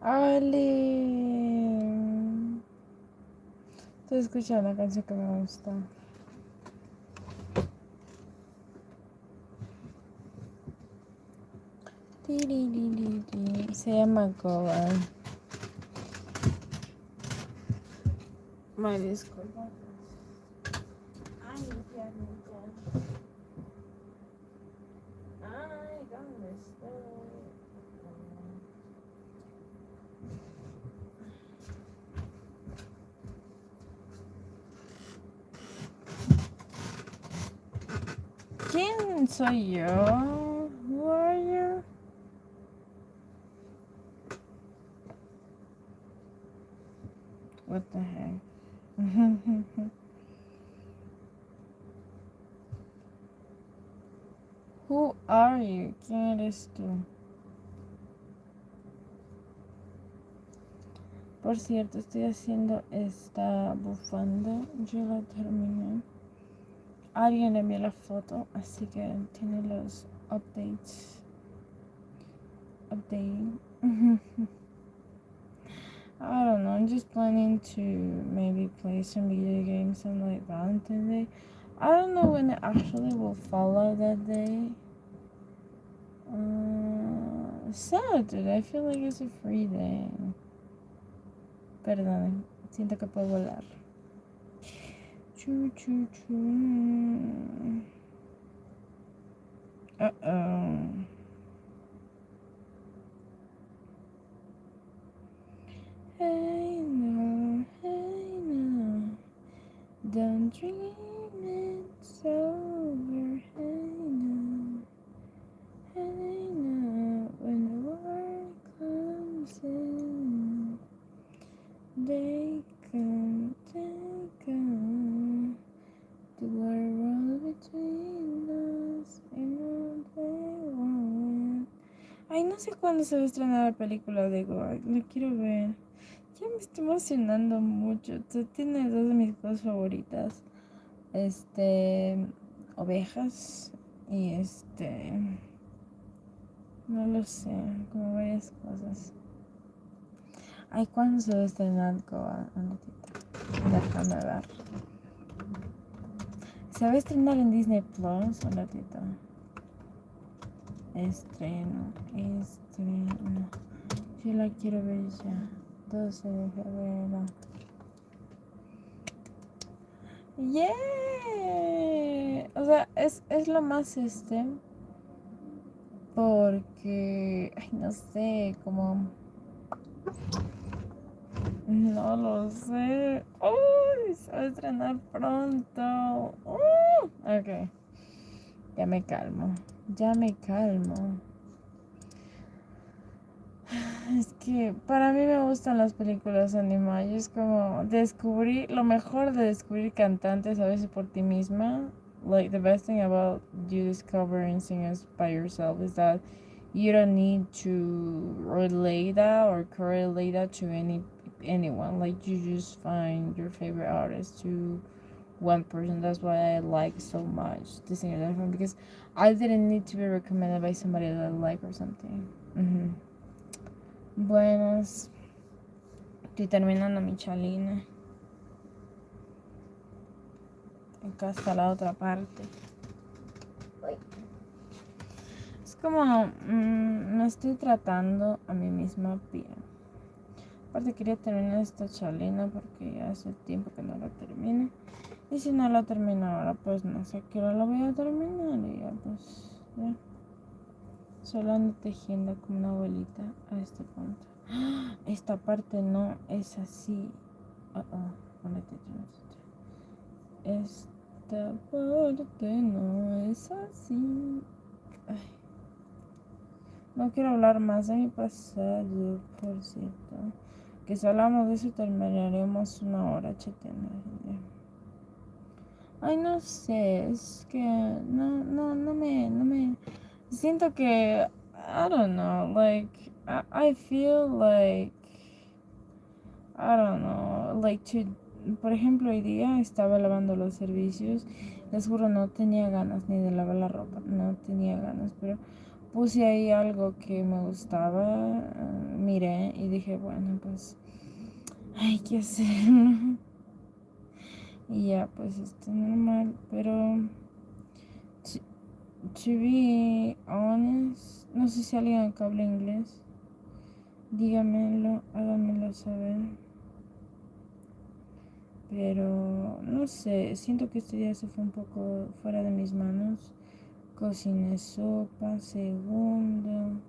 Ale. Estoy escuchando una canción que me gusta. Se llama Goa. Me disculpa. Ay, ya, ya. Ay, ¿dónde estoy? ¿Quién soy yo? Who are you? What the heck? Who are you? ¿Quién eres tú? Por cierto, estoy haciendo esta bufanda. Yo la terminé. Alguien envió la foto, así que tiene los updates. Updating. I don't know. I'm just planning to maybe play some video games on like Valentine's Day. I don't know when it actually will follow that day. Saturday. I feel like it's a free day. Perdón, siento que puedo volar. Choo choo choo. Uh-oh. Hey no, don't dream it's over. Hey no, when the war comes in, they come, the world between us and all they want. Ay, no sé cuándo se va a estrenar la película de Goa, la quiero ver. Ya me estoy emocionando mucho. Tiene dos de mis cosas favoritas. Ovejas y no lo sé, como varias cosas. Ay, ¿cuándo se va a estrenar Goa? Déjame ver. Se va a estrenar en Disney Plus, un ratito. Estreno. Yo la quiero ver ya. 12 de febrero. Yeah. O sea, es lo más porque, ay, no sé, como, no lo sé. Uy, se va a estrenar pronto. Ok, ya me calmo, Es que para mí me gustan las películas animadas. Es como descubrir lo mejor de descubrir cantantes a veces por ti misma. Like the best thing about you discovering singers by yourself is that you don't need to relate that or correlate that to anyone. Like you just find your favorite artist to one person. That's why I like so much the singer that from because I didn't need to be recommended by somebody that I like or something. Buenas, estoy terminando mi chalina. Acá está la otra parte. Es como me estoy tratando a mí misma bien. Aparte quería terminar esta chalina porque ya hace tiempo que no la termino. Y si no la termino ahora, pues no sé qué hora la voy a terminar. Y ya pues ya. Solo ando tejiendo como una abuelita a este punto. Esta parte no es así. Esta parte no es así. Ay. No quiero hablar más de mi pasado, por cierto. Que si hablamos de eso terminaremos una hora chateando. Ay, no sé, es que no me siento que I don't know, like I feel like I don't know, like por ejemplo, hoy día estaba lavando los servicios. Les juro, no tenía ganas ni de lavar la ropa, no tenía ganas, pero puse ahí algo que me gustaba, miré y dije, bueno, pues hay que hacerlo. Y ya, pues normal, pero to be honest, no sé si alguien acá habla inglés. Dígamelo, háganmelo saber. Pero no sé, siento que este día se fue un poco fuera de mis manos. Cociné sopa, segundo,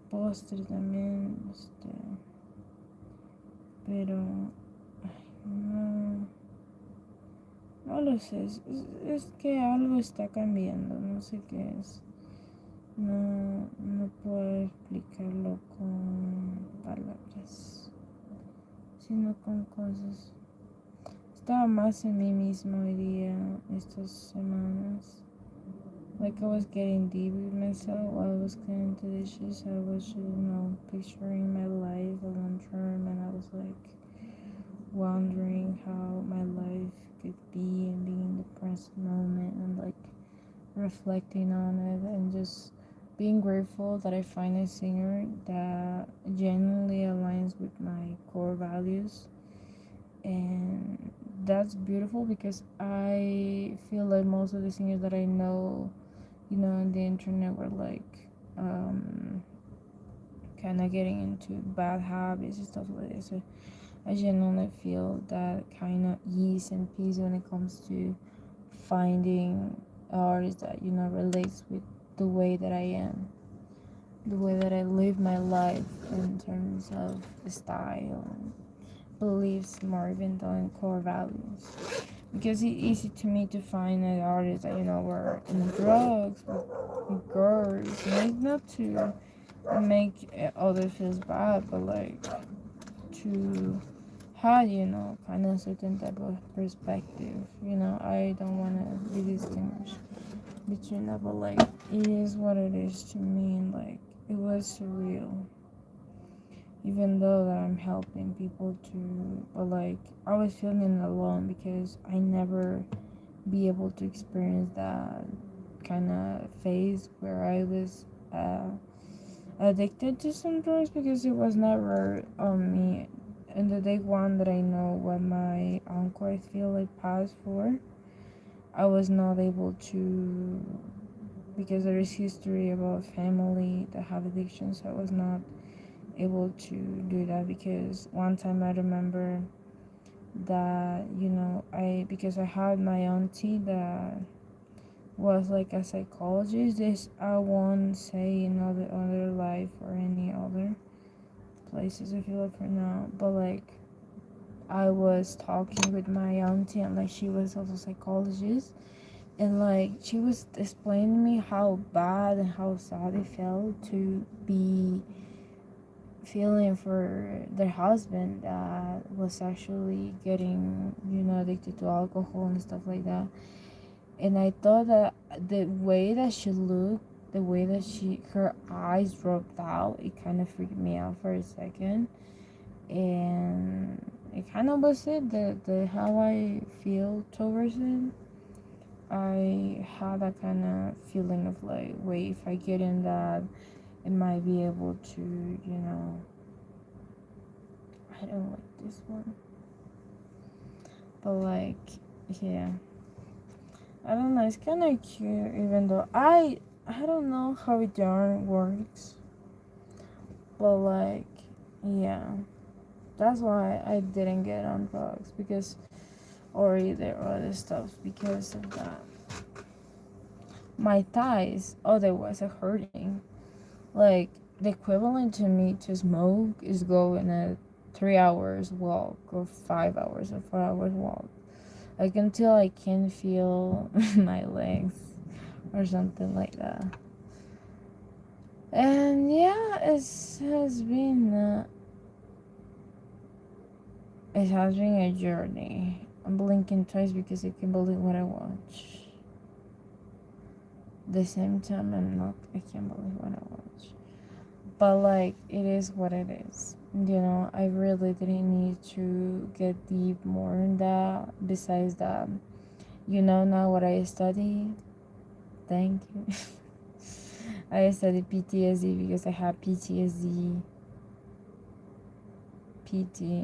postre también, pero no, no lo sé, es que algo está cambiando, no sé qué es. No puedo explicarlo con palabras, sino con cosas. Estaba más en mí misma hoy día, estas semanas. Like I was getting deep with myself while I was cleaning the dishes. I was, picturing my life long term, and I was like wondering how my life could be and being in the present moment and like reflecting on it and just being grateful that I find a singer that genuinely aligns with my core values. And that's beautiful because I feel like most of the singers that I know, on the internet were like kind of getting into bad habits and stuff like this. So I genuinely feel that kind of ease and peace when it comes to finding artists that relates with the way that I am, the way that I live my life in terms of style and beliefs more even than core values. Because it's easy to me to find an artist that were in drugs with girls, and not to make others feel bad, but like to have kind of certain type of perspective. I don't want to be distinguished between that, but like it is what it is to me, and like it was surreal. Even though that I'm helping people to, but like I was feeling alone because I never be able to experience that kind of phase where I was addicted to some drugs because it was never on me. And the day one that I know what my uncle I feel like passed for, I was not able to, because there is history about family that have addictions. So I was not able to do that because one time I remember that because I had my auntie that was like a psychologist. This I won't say in other life or any other places I feel like for now, but like I was talking with my auntie and like she was also a psychologist, and like she was explaining to me how bad and how sad it felt to be feeling for their husband that was actually getting addicted to alcohol and stuff like that. And I thought that the way that she looked, the way that her eyes dropped out, it kind of freaked me out for a second. And it kind of was it, the how I feel towards it. I had that kind of feeling of like, wait, if I get in that, it might be able to, I don't like this one. But like, yeah. I don't know, it's kind of cute, even though I don't know how it yarn works. But like, yeah. That's why I didn't get on bugs because, or either other stuff because of that. My thighs otherwise are hurting. Like, the equivalent to me to smoke is going a 3 hours walk or 5 hours or 4 hours walk. Like until I can feel my legs or something like that. And yeah, it has been a journey. I'm blinking twice because I can't believe what I watch. The same time I can't believe what I watch. But like it is what it is. I really didn't need to get deep more in that. Besides that, now what I study, Thank you. I studied PTSD because I have PTSD.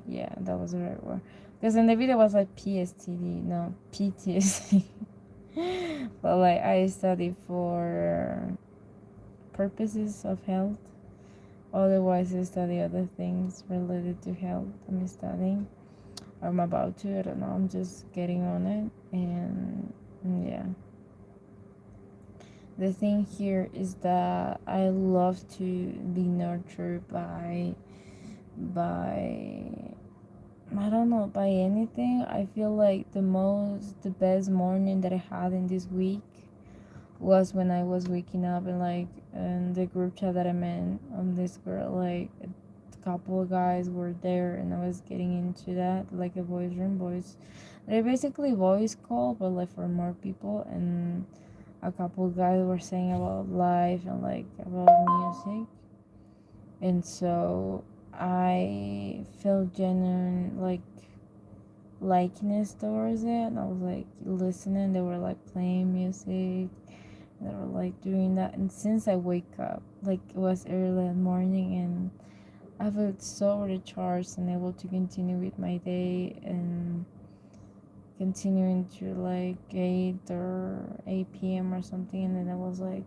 Yeah, that was the right word. Because in the video it was like PSTD, no, PTSD. But like I studied for purposes of health. Otherwise, I study other things related to health. I'm studying. I'm about to. I don't know. I'm just getting on it. And yeah. The thing here is that I love to be nurtured by I don't know, by anything. I feel like the best morning that I had in this week was when I was waking up and like in the group chat that I'm in on this girl, like a couple of guys were there and I was getting into that, like a voice. They're basically voice call but like for more people, and a couple of guys were saying about life and like about music, and so I felt genuine like likeness towards it, and I was like listening. They were like playing music, they were like doing that, and since I wake up, like it was early in the morning, and I felt so recharged and able to continue with my day and continuing to like 8 or 8 p.m. or something, and then I was like,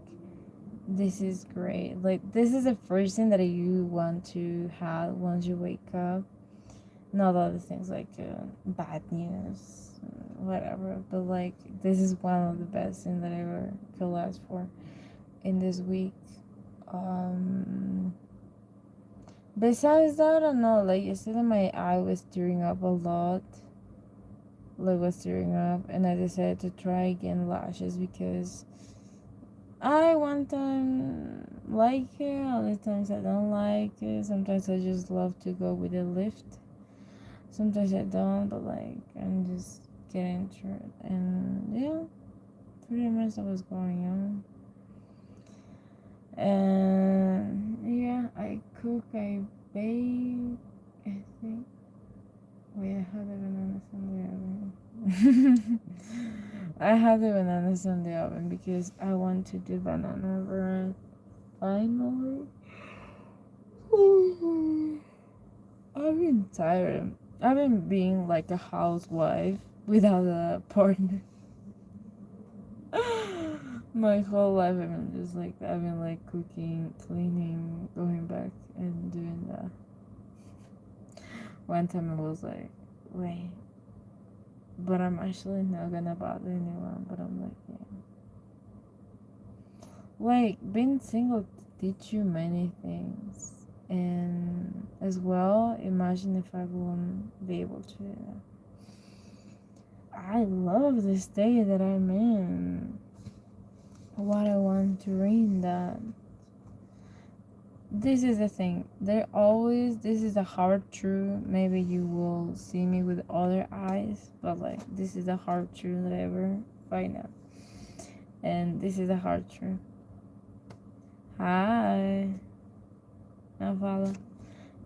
this is great. Like this is the first thing that you want to have once you wake up. Not other things like bad news, whatever, but like this is one of the best things that I ever could ask for in this week. Besides that, I don't know, like yesterday my eye was tearing up a lot, like was tearing up, and I decided to try again lashes because I one time like it, other times I don't like it. Sometimes I just love to go with a lift, sometimes I don't, but like I'm just getting through it, and yeah, pretty much that was going on. And yeah, I cook, I bake, I think. Wait, I had the bananas on the oven. I had the bananas on the oven because I want to do banana bread. Finally. I've been tired. I've been being like a housewife without a partner. My whole life I've been just like cooking, cleaning, going back and doing that. One time I was like, wait, but I'm actually not gonna bother anyone. But I'm like, yeah. Like being single teach you many things, and as well, imagine if I won't be able to. I love this day that I'm in. What I want to read that. This is the thing. This is a hard truth. Maybe you will see me with other eyes, but like, this is a hard truth that I ever find out. And this is a hard truth. Hi. I follow.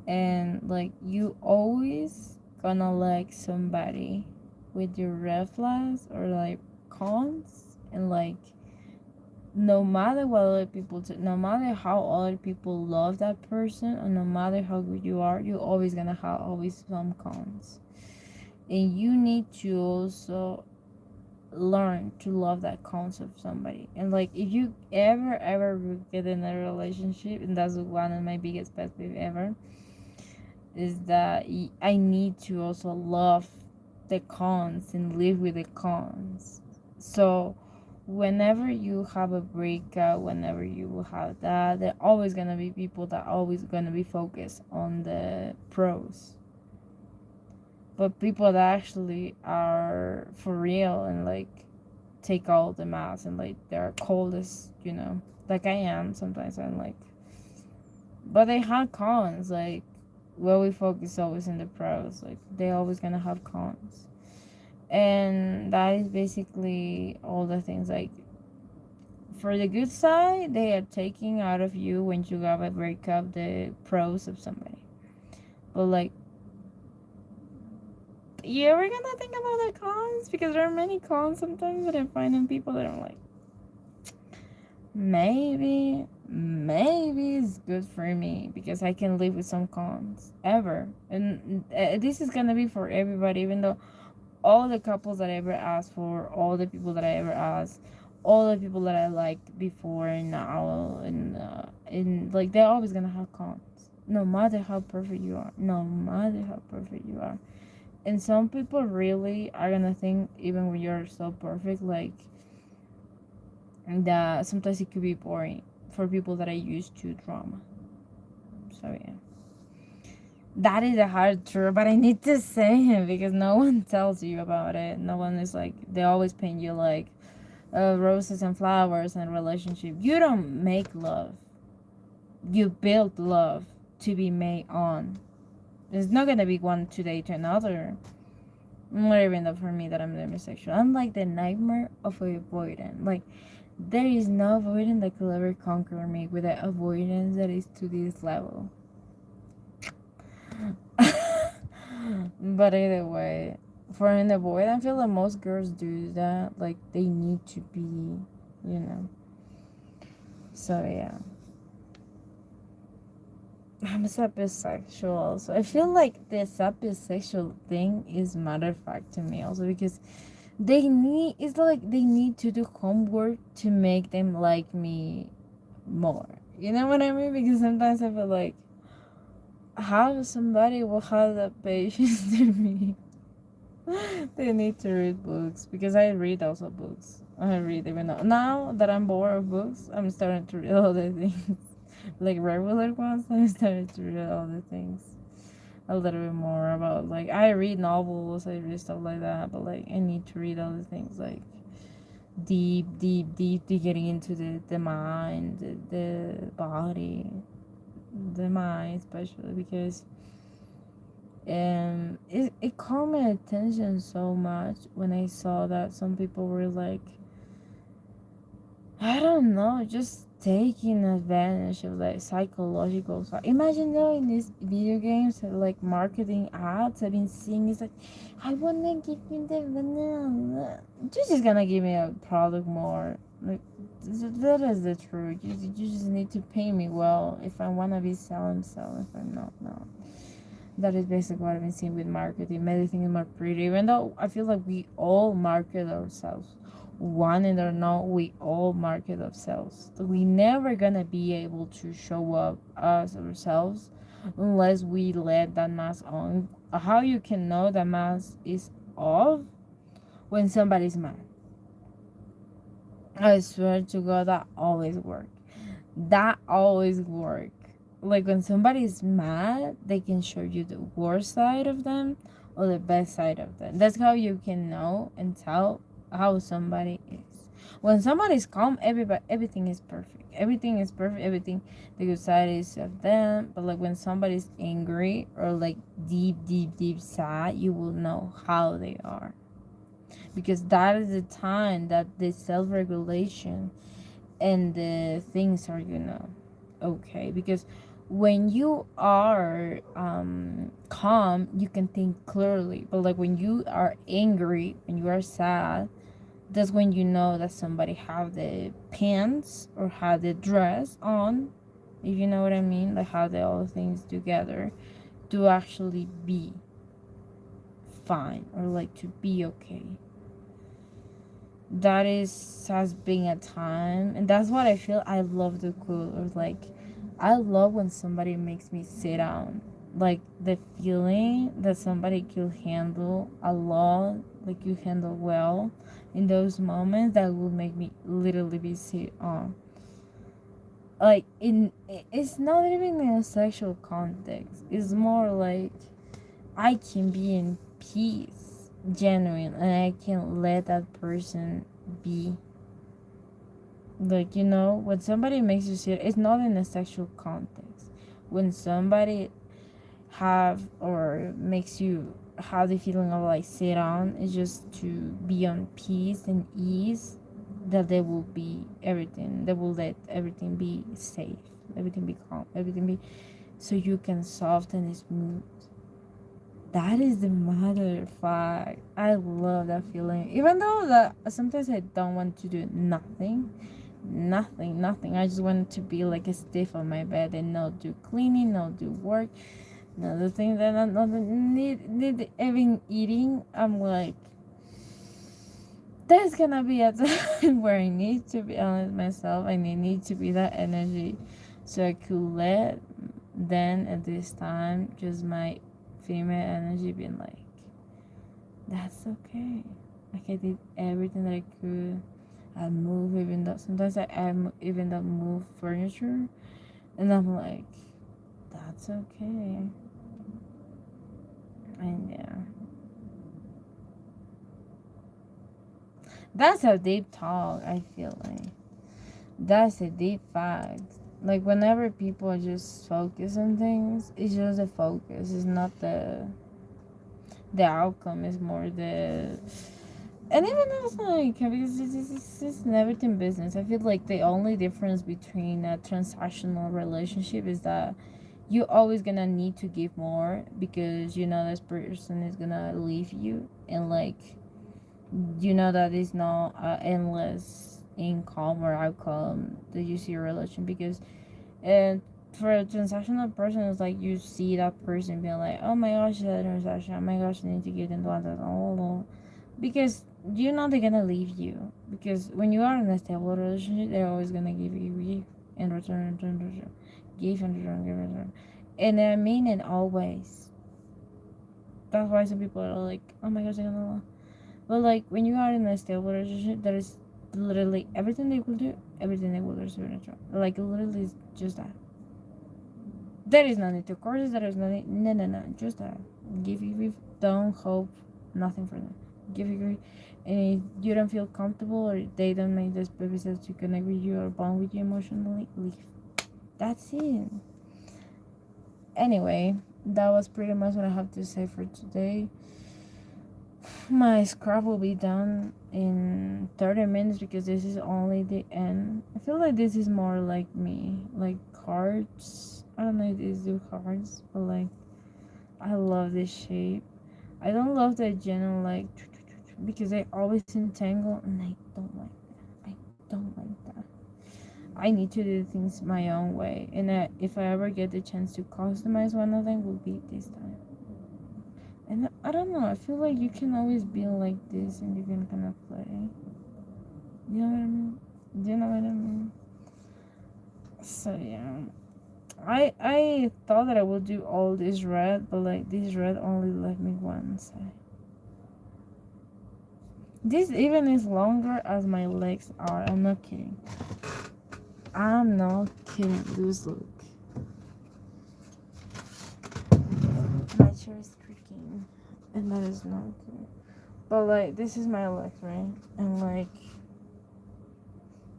And like, you always gonna like somebody with your red flags or like cons, and like, no matter what other people do, no matter how other people love that person, or no matter how good you are, you're always gonna have always some cons, and you need to also learn to love that cons of somebody. And like, if you ever get in a relationship, and that's one of my biggest pet peeve ever, is that I need to also love the cons and live with the cons. So whenever you have a breakup, whenever you will have that, there are always gonna be people that are always gonna be focused on the pros. But people that actually are for real and like take all the mass and like they're coldest, like I am sometimes. I'm like, but they have cons. Like, where we focus always in the pros, like they always gonna have cons, and that is basically all the things. Like, for the good side, they are taking out of you when you have a breakup the pros of somebody. But like, yeah, we're gonna think about the cons, because there are many cons sometimes that I find in people that I'm like, maybe it's good for me because I can live with some cons ever, and this is gonna be for everybody. Even though all the couples that I ever asked for, all the people that I ever asked, all the people that I liked before and now, and like they're always gonna have cons. No matter how perfect you are, no matter how perfect you are, and some people really are gonna think even when you're so perfect, like that sometimes it could be boring for people that are used to drama. So yeah, that is a hard truth, but I need to say it because no one tells you about it. No one is like, they always paint you like roses and flowers and relationship. You don't make love, you build love to be made on. It's not gonna be one today to another. Not even though for me that I'm demisexual, I'm like the nightmare of avoidance. Like there is no avoidance that could ever conquer me with the avoidance that is to this level. But either way, for an avoid, I feel like most girls do that. Like they need to be, you know. So yeah, I'm sapisexual also. I feel like the sapisexual thing is matter of fact to me also because it's like they need to do homework to make them like me more. You know what I mean? Because sometimes I feel like how somebody will have the patience to me. They need to read books because I read also books. I read even now that I'm bored of books, I'm starting to read all the things. Like regular ones, I'm starting to read all the things. A little bit more about like I read novels, I read stuff like that, but like I need to read other things like deep getting into the mind, the body, the mind especially because it caught my attention so much when I saw that some people were like, I don't know, just taking advantage of like psychological stuff. Imagine though in these video games like marketing ads I've been seeing is like, I wanna give you the vanilla. You're just gonna give me a product more. Like that is the truth. You just need to pay me well. If I wanna be selling, sell. If I'm not, no. That is basically what I've been seeing with marketing. Everything is more pretty. Even though I feel like we all market ourselves. Want it or not, we all market ourselves. We never gonna be able to show up as ourselves unless we let that mask on. How you can know that mask is off? When somebody's mad. I swear to God, that always work. That always work. Like when somebody's mad, they can show you the worst side of them or the best side of them. That's how you can know and tell how somebody is. When somebody's calm, everything is perfect. Everything is perfect. Everything the good side is of them. But like when somebody's angry or like deep sad, you will know how they are. Because that is the time that the self regulation and the things are okay, because when you are calm you can think clearly, but like when you are angry and you are sad, that's when you know that somebody have the pants or have the dress on, if you know what I mean, like how the all things together to actually be fine or like to be okay. That is has been a time, and that's what I feel. I love the quote or like I love when somebody makes me sit down, like the feeling that somebody could handle a lot, like you handle well in those moments, that will make me literally be sit on, like it's not even in a sexual context, it's more like I can be in peace, genuine, and I can let that person be. Like, when somebody makes you see it, it's not in a sexual context. When somebody have or makes you have the feeling of like sit on, it's just to be on peace and ease, that they will be everything. They will let everything be safe, everything be calm, everything be so you can soften and smooth. That is the matter of fact. I love that feeling. Even though that sometimes I don't want to do nothing, Nothing. I just wanted to be like a stiff on my bed and not do cleaning, not do work. Another thing that I not need even eating. I'm like, there's gonna be a time where I need to be honest myself. I need to be that energy, so I could let then at this time just my female energy being like, that's okay. Like I did everything that I could. I move even though sometimes even though move furniture, and I'm like, that's okay. And yeah, that's a deep talk. I feel like that's a deep fact. Like whenever people just focus on things, it's just the focus. It's not the outcome. It's more the. And even it's like because it's never in business. I feel like the only difference between a transactional relationship is that you always gonna need to give more because you know this person is gonna leave you, and like you know that is not endless income or outcome that you see a relation because and for a transactional person it's like you see that person being like, oh my gosh, that transaction, oh my gosh, I need to get into that, oh, because you know they're gonna leave you because when you are in a stable relationship they're always gonna give you in return, give and return, give and return, and I mean it always. That's why some people are like, oh my gosh, they're gonna. But like when you are in a stable relationship, there is literally everything they will do, everything they will receive in return. Like literally, it's just that. There is no need to courses. There is no need. No. Just that. Give. Don't hope nothing for them. Give you, and if you don't feel comfortable or they don't make this purposes to connect with you or bond with you emotionally, leave. That's it. Anyway, that was pretty much what I have to say for today. My scrap will be done in 30 minutes because this is only the end. I feel like this is more like me, like cards. I don't know if these do cards, but like I love this shape. I don't love the general like because they always entangle and I don't like that. I don't like that. I need to do things my own way, and if I ever get the chance to customize one of them, will be this time. And I don't know, I feel like you can always be like this and you can kind of play. You know what I mean? Do you know what I mean? So yeah. I thought that I would do all this red, but like this red only left me one side. This even is longer as my legs are. I'm not kidding. I'm not kidding. This look. My chair is creaking. And that is not good. But like this is my legs, right? And like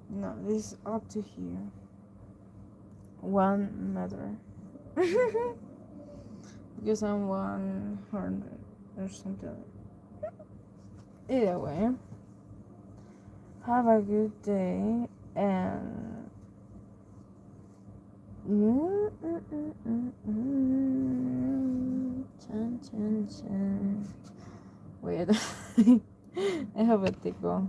no, this is up to here. 1 meter. Because I'm 100 or something. Either way, have a good day and chan. Wait, I have a tickle.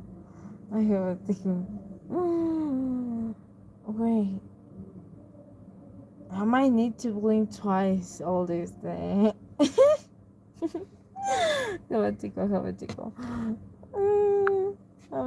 Wait. I might need to blink twice all this day. Have a tickle. Have a tickle. Bye.